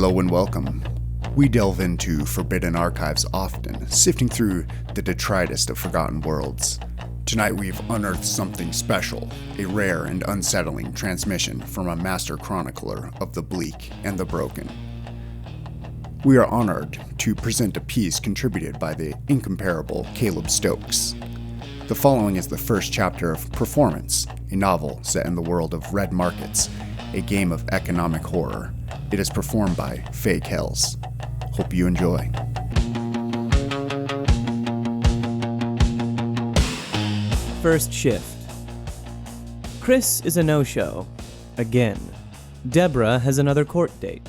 Hello and welcome. We delve into forbidden archives often, sifting through the detritus of forgotten worlds. Tonight we've unearthed something special, a rare and unsettling transmission from a master chronicler of the bleak and the broken. We are honored to present a piece contributed by the incomparable Caleb Stokes. The following is the first chapter of Performance, a novel set in the world of red markets, a game of economic horror. It is performed by Fae Kells. Hope you enjoy. First shift. Chris is a no-show. Again. Deborah has another court date.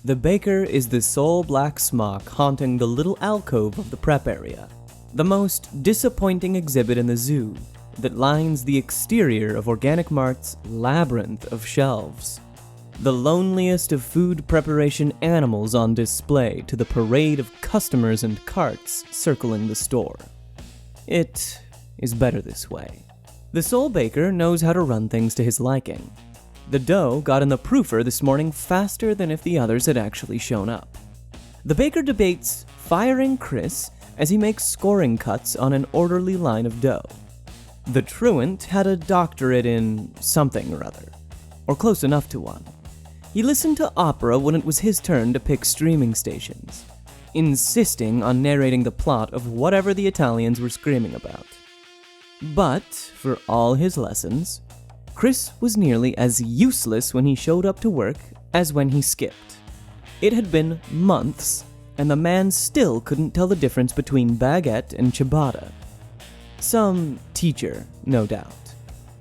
The baker is the sole black smock haunting the little alcove of the prep area. The most disappointing exhibit in the zoo that lines the exterior of Organic Mart's labyrinth of shelves. The loneliest of food preparation animals on display to the parade of customers and carts circling the store. It is better this way. The sole baker knows how to run things to his liking. The dough got in the proofer this morning faster than if the others had actually shown up. The baker debates firing Chris as he makes scoring cuts on an orderly line of dough. The truant had a doctorate in something or other, or close enough to one. He listened to opera when it was his turn to pick streaming stations, insisting on narrating the plot of whatever the Italians were screaming about. But, for all his lessons, Chris was nearly as useless when he showed up to work as when he skipped. It had been months, and the man still couldn't tell the difference between baguette and ciabatta. Some teacher, no doubt.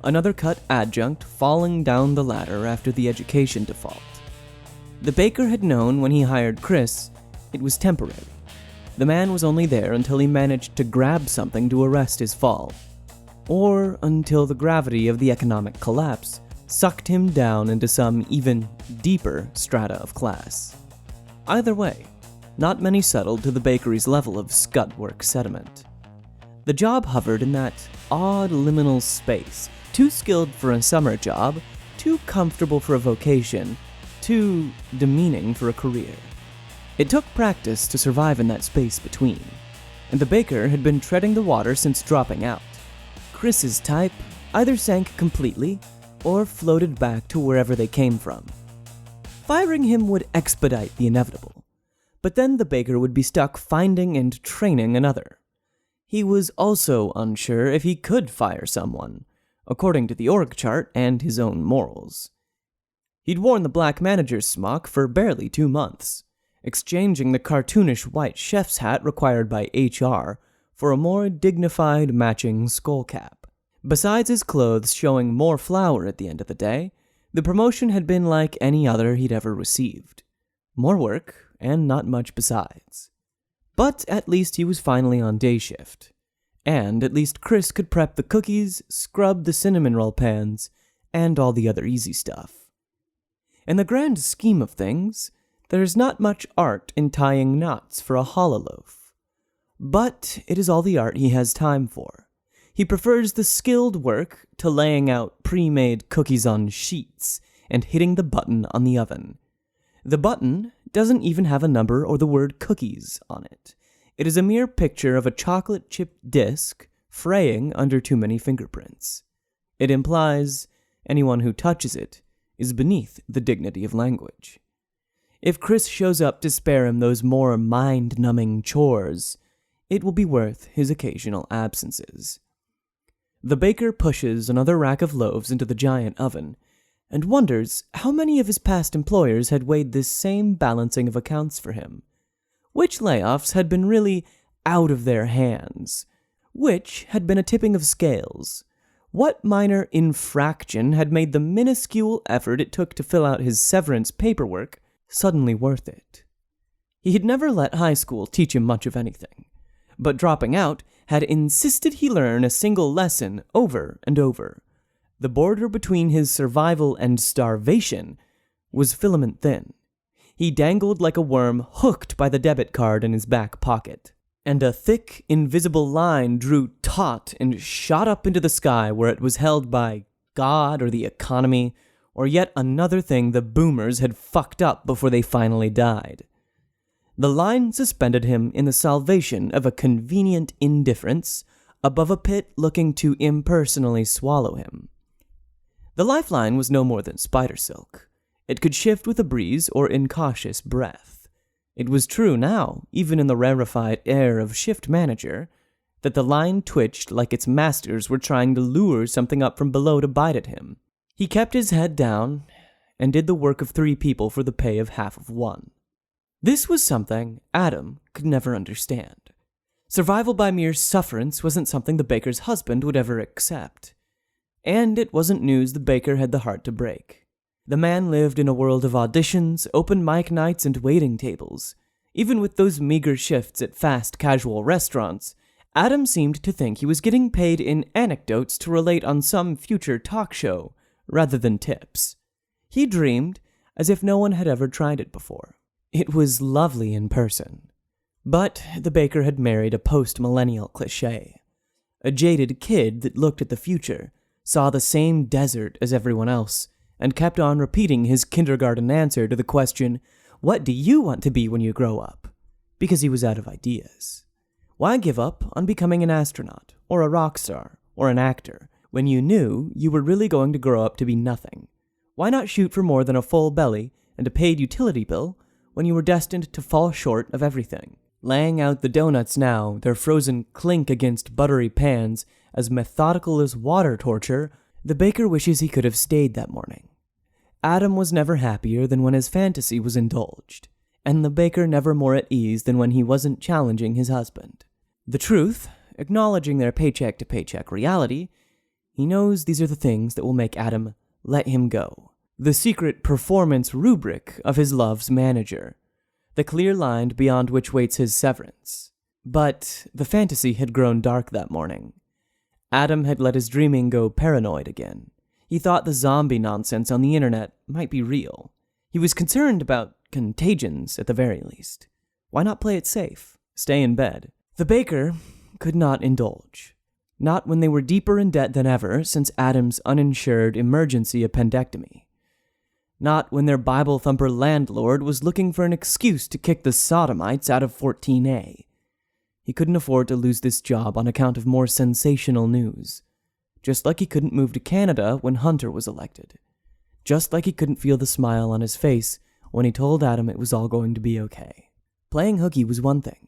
Another cut adjunct falling down the ladder after the education default. The baker had known when he hired Chris it was temporary. The man was only there until he managed to grab something to arrest his fall, or until the gravity of the economic collapse sucked him down into some even deeper strata of class. Either way, not many settled to the bakery's level of scud work sediment. The job hovered in that odd liminal space, too skilled for a summer job, too comfortable for a vocation, too demeaning for a career. It took practice to survive in that space between, and the baker had been treading the water since dropping out. Chris's type either sank completely or floated back to wherever they came from. Firing him would expedite the inevitable, but then the baker would be stuck finding and training another. He was also unsure if he could fire someone, according to the org chart and his own morals. He'd worn the black manager's smock for barely 2 months, exchanging the cartoonish white chef's hat required by HR for a more dignified matching skull cap. Besides his clothes showing more flour at the end of the day, the promotion had been like any other he'd ever received. More work, and not much besides. But at least he was finally on day shift. And at least Chris could prep the cookies, scrub the cinnamon roll pans, and all the other easy stuff. In the grand scheme of things, there's not much art in tying knots for a hollow loaf. But it is all the art he has time for. He prefers the skilled work to laying out pre-made cookies on sheets and hitting the button on the oven. The button doesn't even have a number or the word cookies on it. It is a mere picture of a chocolate-chipped disc fraying under too many fingerprints. It implies anyone who touches it is beneath the dignity of language. If Chris shows up to spare him those more mind-numbing chores, it will be worth his occasional absences. The baker pushes another rack of loaves into the giant oven, and wonders how many of his past employers had weighed this same balancing of accounts for him. Which layoffs had been really out of their hands? Which had been a tipping of scales? What minor infraction had made the minuscule effort it took to fill out his severance paperwork suddenly worth it? He had never let high school teach him much of anything, but dropping out had insisted he learn a single lesson over and over. The border between his survival and starvation was filament thin. He dangled like a worm hooked by the debit card in his back pocket, and a thick, invisible line drew taut and shot up into the sky where it was held by God or the economy or yet another thing the boomers had fucked up before they finally died. The line suspended him in the salvation of a convenient indifference above a pit looking to impersonally swallow him. The lifeline was no more than spider silk. It could shift with a breeze or incautious breath. It was true now, even in the rarefied air of shift manager, that the line twitched like its masters were trying to lure something up from below to bite at him. He kept his head down and did the work of 3 people for the pay of half of 1. This was something Adam could never understand. Survival by mere sufferance wasn't something the baker's husband would ever accept. And it wasn't news the baker had the heart to break. The man lived in a world of auditions, open mic nights, and waiting tables. Even with those meager shifts at fast casual restaurants, Adam seemed to think he was getting paid in anecdotes to relate on some future talk show, rather than tips. He dreamed as if no one had ever tried it before. It was lovely in person. But the baker had married a post-millennial cliché. A jaded kid that looked at the future, saw the same desert as everyone else, and kept on repeating his kindergarten answer to the question, "What do you want to be when you grow up?" Because he was out of ideas. Why give up on becoming an astronaut, or a rock star, or an actor, when you knew you were really going to grow up to be nothing? Why not shoot for more than a full belly and a paid utility bill when you were destined to fall short of everything? Laying out the donuts now, their frozen clink against buttery pans, as methodical as water torture, the baker wishes he could have stayed that morning. Adam was never happier than when his fantasy was indulged, and the baker never more at ease than when he wasn't challenging his husband. The truth, acknowledging their paycheck-to-paycheck reality, he knows these are the things that will make Adam let him go. The secret performance rubric of his love's manager. The clear line beyond which waits his severance. But the fantasy had grown dark that morning. Adam had let his dreaming go paranoid again. He thought the zombie nonsense on the internet might be real. He was concerned about contagions at the very least. Why not play it safe? Stay in bed. The baker could not indulge. Not when they were deeper in debt than ever since Adam's uninsured emergency appendectomy. Not when their Bible thumper landlord was looking for an excuse to kick the sodomites out of 14A. He couldn't afford to lose this job on account of more sensational news. Just like he couldn't move to Canada when Hunter was elected. Just like he couldn't feel the smile on his face when he told Adam it was all going to be okay. Playing hooky was one thing,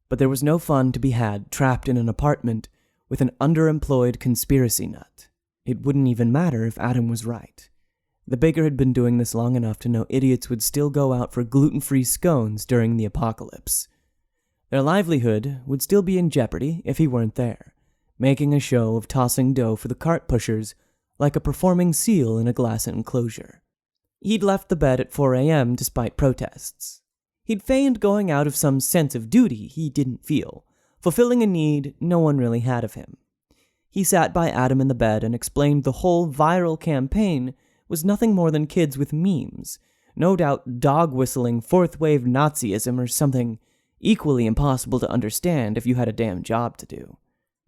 but there was no fun to be had trapped in an apartment with an underemployed conspiracy nut. It wouldn't even matter if Adam was right. The baker had been doing this long enough to know idiots would still go out for gluten-free scones during the apocalypse. Their livelihood would still be in jeopardy if he weren't there, making a show of tossing dough for the cart pushers like a performing seal in a glass enclosure. He'd left the bed at 4 a.m. despite protests. He'd feigned going out of some sense of duty he didn't feel, fulfilling a need no one really had of him. He sat by Adam in the bed and explained the whole viral campaign was nothing more than kids with memes, no doubt dog-whistling fourth-wave Nazism or something equally impossible to understand if you had a damn job to do.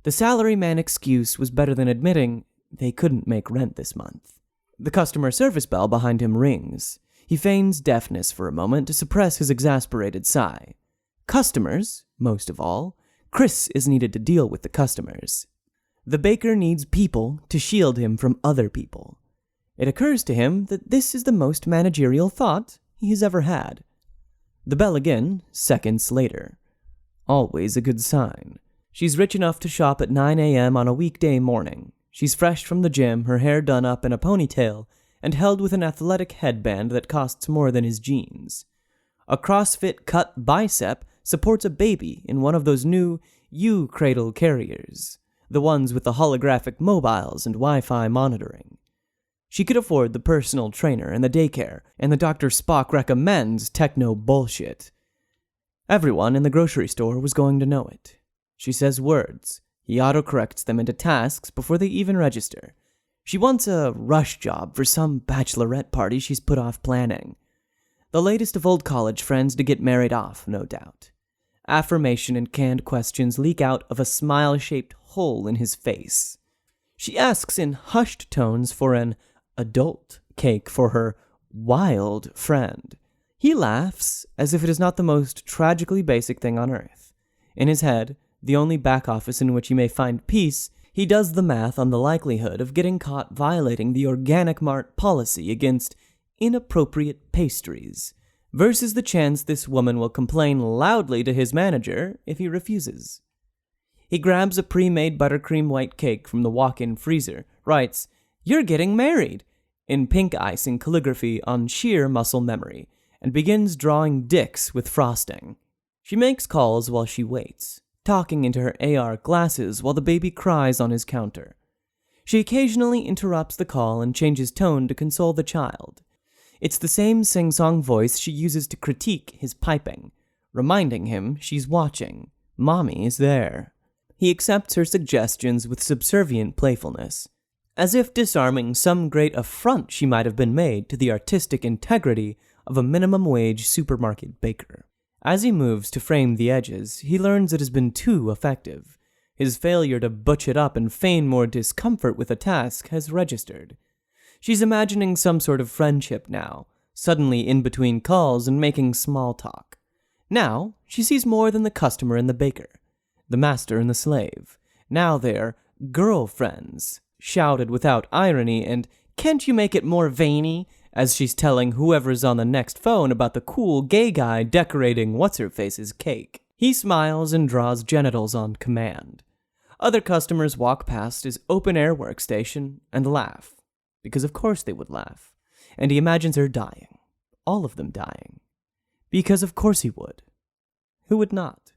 The salaryman excuse was better than admitting they couldn't make rent this month. The customer service bell behind him rings. He feigns deafness for a moment to suppress his exasperated sigh. Customers, most of all. Chris is needed to deal with the customers. The baker needs people to shield him from other people. It occurs to him that this is the most managerial thought he has ever had. The bell again, seconds later. Always a good sign. She's rich enough to shop at 9 a.m. on a weekday morning. She's fresh from the gym, her hair done up in a ponytail, and held with an athletic headband that costs more than his jeans. A CrossFit cut bicep supports a baby in one of those new U-cradle carriers, the ones with the holographic mobiles and Wi-Fi monitoring. She could afford the personal trainer and the daycare, and the Dr. Spock recommends techno bullshit. Everyone in the grocery store was going to know it. She says words. He autocorrects them into tasks before they even register. She wants a rush job for some bachelorette party she's put off planning. The latest of old college friends to get married off, no doubt. Affirmation and canned questions leak out of a smile-shaped hole in his face. She asks in hushed tones for an adult cake for her wild friend. He laughs as if it is not the most tragically basic thing on earth. In his head, the only back office in which he may find peace, he does the math on the likelihood of getting caught violating the Organic Mart policy against inappropriate pastries, versus the chance this woman will complain loudly to his manager if he refuses. He grabs a pre-made buttercream white cake from the walk-in freezer, writes, "You're getting married," in pink icing calligraphy on sheer muscle memory, and begins drawing dicks with frosting. She makes calls while she waits, talking into her AR glasses while the baby cries on his counter. She occasionally interrupts the call and changes tone to console the child. It's the same sing-song voice she uses to critique his piping, reminding him she's watching. Mommy is there. He accepts her suggestions with subservient playfulness, as if disarming some great affront she might have been made to the artistic integrity of a minimum-wage supermarket baker. As he moves to frame the edges, he learns it has been too effective. His failure to butch it up and feign more discomfort with a task has registered. She's imagining some sort of friendship now, suddenly in between calls and making small talk. Now, she sees more than the customer and the baker, the master and the slave. Now they're girlfriends, shouted without irony, and "Can't you make it more veiny?" as she's telling whoever's on the next phone about the cool gay guy decorating what's-her-face's cake. He smiles and draws genitals on command. Other customers walk past his open-air workstation and laugh. Because of course they would laugh. And he imagines her dying. All of them dying. Because of course he would. Who would not?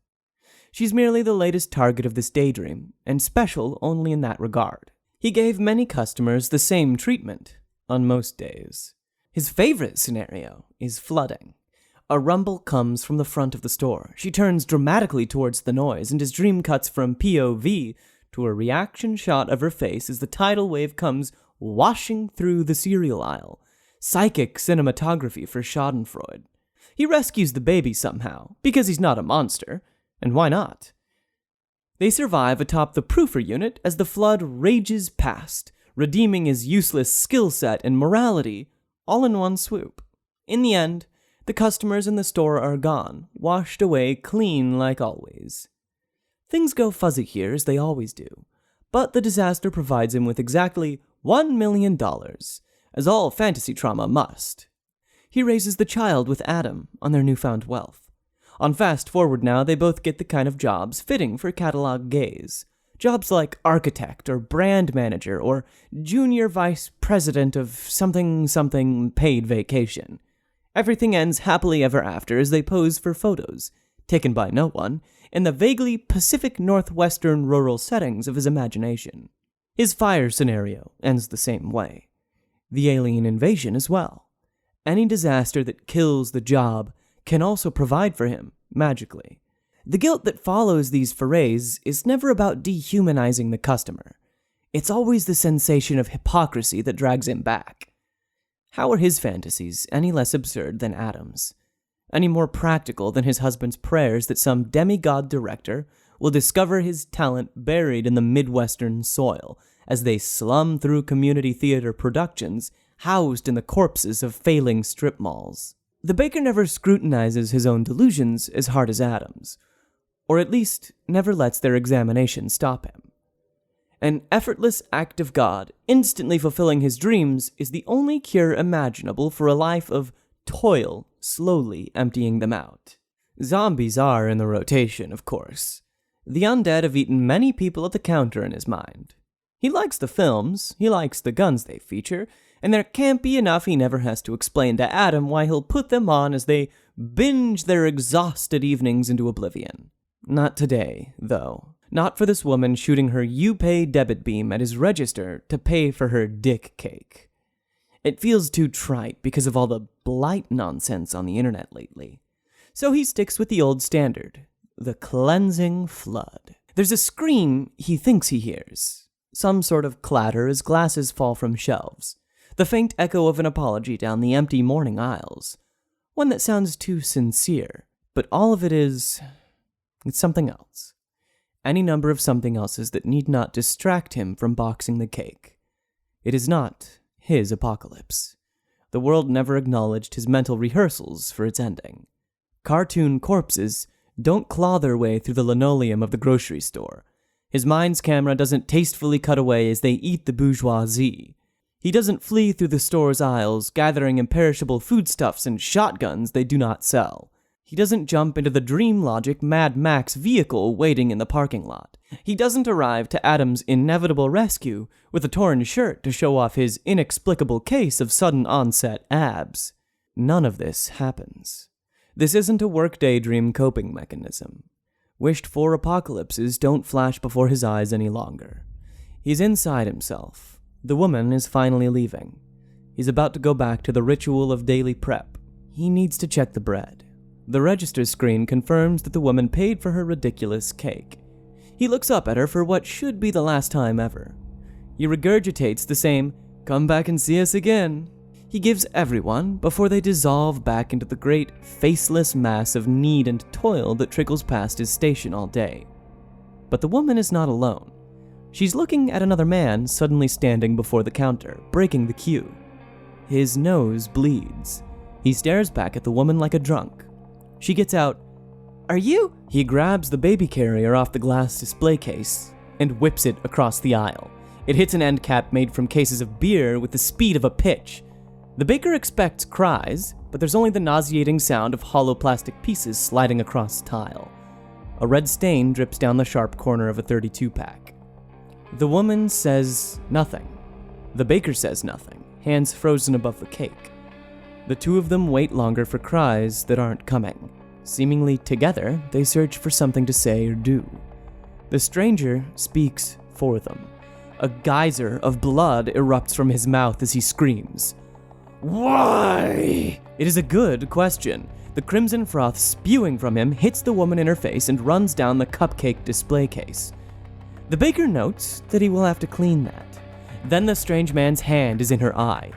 She's merely the latest target of this daydream, and special only in that regard. He gave many customers the same treatment, on most days. His favorite scenario is flooding. A rumble comes from the front of the store. She turns dramatically towards the noise, and his dream cuts from POV to a reaction shot of her face as the tidal wave comes washing through the cereal aisle. Psychic cinematography for Schadenfreude. He rescues the baby somehow, because he's not a monster, and why not? They survive atop the proofer unit as the flood rages past, redeeming his useless skill set and morality all in one swoop. In the end, the customers in the store are gone, washed away clean like always. Things go fuzzy here as they always do, but the disaster provides him with exactly $1 million, as all fantasy trauma must. He raises the child with Adam on their newfound wealth. On Fast Forward now, they both get the kind of jobs fitting for catalog gays. Jobs like architect or brand manager or junior vice president of something paid vacation. Everything ends happily ever after as they pose for photos, taken by no one, in the vaguely Pacific Northwestern rural settings of his imagination. His fire scenario ends the same way. The alien invasion as well. Any disaster that kills the job can also provide for him, magically. The guilt that follows these forays is never about dehumanizing the customer. It's always the sensation of hypocrisy that drags him back. How are his fantasies any less absurd than Adam's? Any more practical than his husband's prayers that some demigod director will discover his talent buried in the Midwestern soil as they slum through community theater productions housed in the corpses of failing strip malls? The baker never scrutinizes his own delusions as hard as Adam's, or at least never lets their examination stop him. An effortless act of God, instantly fulfilling his dreams, is the only cure imaginable for a life of toil slowly emptying them out. Zombies are in the rotation, of course. The undead have eaten many people at the counter in his mind. He likes the films, he likes the guns they feature, and there can't be enough he never has to explain to Adam why he'll put them on as they binge their exhausted evenings into oblivion. Not today, though. Not for this woman shooting her UPay debit beam at his register to pay for her dick cake. It feels too trite because of all the blight nonsense on the internet lately. So he sticks with the old standard, the cleansing flood. There's a scream he thinks he hears. Some sort of clatter as glasses fall from shelves. The faint echo of an apology down the empty morning aisles. One that sounds too sincere, but all of it is... it's something else. Any number of something else's that need not distract him from boxing the cake. It is not his apocalypse. The world never acknowledged his mental rehearsals for its ending. Cartoon corpses don't claw their way through the linoleum of the grocery store. His mind's camera doesn't tastefully cut away as they eat the bourgeoisie. He doesn't flee through the store's aisles, gathering imperishable foodstuffs and shotguns they do not sell. He doesn't jump into the Dream Logic Mad Max vehicle waiting in the parking lot. He doesn't arrive to Adam's inevitable rescue with a torn shirt to show off his inexplicable case of sudden onset abs. None of this happens. This isn't a workday dream coping mechanism. Wished-for apocalypses don't flash before his eyes any longer. He's inside himself. The woman is finally leaving. He's about to go back to the ritual of daily prep. He needs to check the bread. The register screen confirms that the woman paid for her ridiculous cake. He looks up at her for what should be the last time ever. He regurgitates the same, "Come back and see us again." He gives everyone before they dissolve back into the great, faceless mass of need and toil that trickles past his station all day. But the woman is not alone. She's looking at another man suddenly standing before the counter, breaking the queue. His nose bleeds. He stares back at the woman like a drunk. She gets out, "Are you?" He grabs the baby carrier off the glass display case and whips it across the aisle. It hits an end cap made from cases of beer with the speed of a pitch. The baker expects cries, but there's only the nauseating sound of hollow plastic pieces sliding across the tile. A red stain drips down the sharp corner of a 32-pack. The woman says nothing. The baker says nothing, hands frozen above the cake. The two of them wait longer for cries that aren't coming. Seemingly together, they search for something to say or do. The stranger speaks for them. A geyser of blood erupts from his mouth as he screams. Why? It is a good question. The crimson froth spewing from him hits the woman in her face and runs down the cupcake display case. The baker notes that he will have to clean that. Then the strange man's hand is in her eye.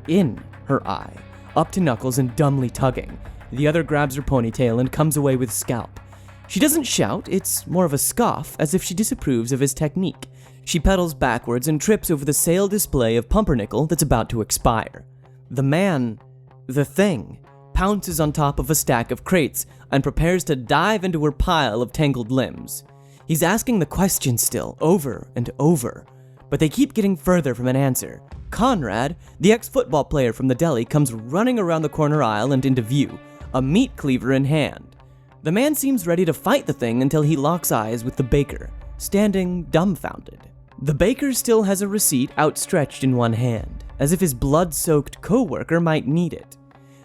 In her eye. Up to knuckles and dumbly tugging. The other grabs her ponytail and comes away with scalp. She doesn't shout, it's more of a scoff, as if she disapproves of his technique. She pedals backwards and trips over the sale display of pumpernickel that's about to expire. The thing, pounces on top of a stack of crates and prepares to dive into her pile of tangled limbs. He's asking the question still, over and over, but they keep getting further from an answer. Conrad, the ex-football player from the deli, comes running around the corner aisle and into view, a meat cleaver in hand. The man seems ready to fight the thing until he locks eyes with the baker, standing dumbfounded. The baker still has a receipt outstretched in one hand, as if his blood-soaked co-worker might need it.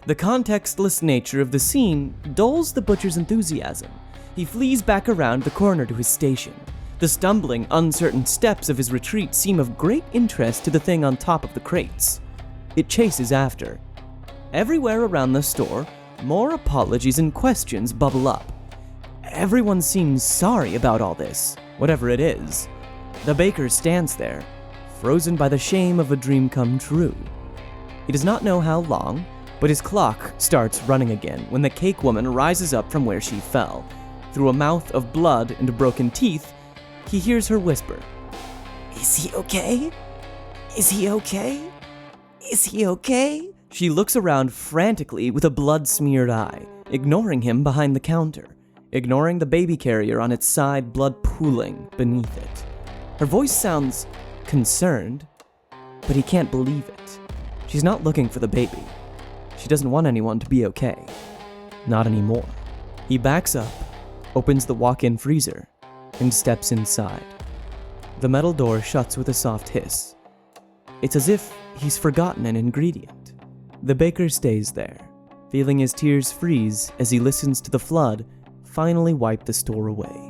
The contextless nature of the scene dulls the butcher's enthusiasm. He flees back around the corner to his station. The stumbling, uncertain steps of his retreat seem of great interest to the thing on top of the crates. It chases after. Everywhere around the store, more apologies and questions bubble up. Everyone seems sorry about all this, whatever it is. The baker stands there, frozen by the shame of a dream come true. He does not know how long, but his clock starts running again when the cake woman rises up from where she fell. Through a mouth of blood and broken teeth, he hears her whisper, "Is he okay? Is he okay? Is he okay?" She looks around frantically with a blood-smeared eye, ignoring him behind the counter, ignoring the baby carrier on its side, blood pooling beneath it. Her voice sounds concerned, but he can't believe it. She's not looking for the baby. She doesn't want anyone to be okay. Not anymore. He backs up, opens the walk-in freezer, and steps inside. The metal door shuts with a soft hiss. It's as if he's forgotten an ingredient. The baker stays there, feeling his tears freeze as he listens to the flood finally wipe the store away.